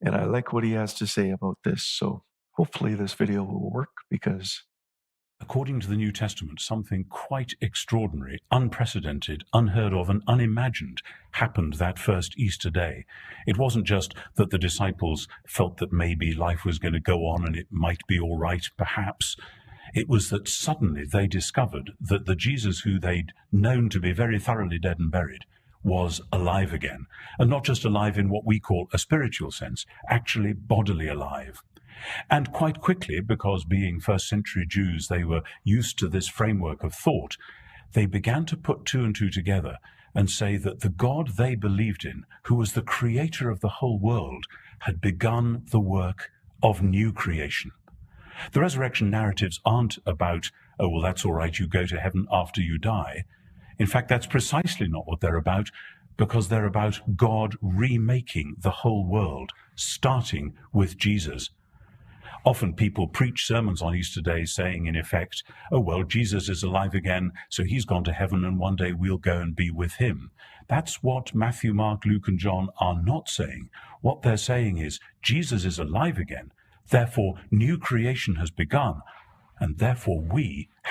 And I like what he has to say about this. So hopefully this video will work, because according to the New Testament, something quite extraordinary, unprecedented, unheard of, and unimagined happened that first Easter day. It wasn't just that the disciples felt that maybe life was going to go on and it might be all right, perhaps. It was that suddenly they discovered that the Jesus who they'd known to be very thoroughly dead and buried was alive again, and not just alive in what we call a spiritual sense, actually bodily alive. And quite quickly, because being first century Jews, they were used to this framework of thought, they began to put two and two together and say that the God they believed in, who was the creator of the whole world, had begun the work of new creation. The resurrection narratives aren't about, oh, well, that's all right, you go to heaven after you die. In fact, that's precisely not what they're about, because they're about God remaking the whole world, starting with Jesus. Often people preach sermons on Easter Day saying, in effect, oh, well, Jesus is alive again, so he's gone to heaven, and one day we'll go and be with him. That's what Matthew, Mark, Luke, and John are not saying. What they're saying is, Jesus is alive again, therefore new creation has begun, and therefore we have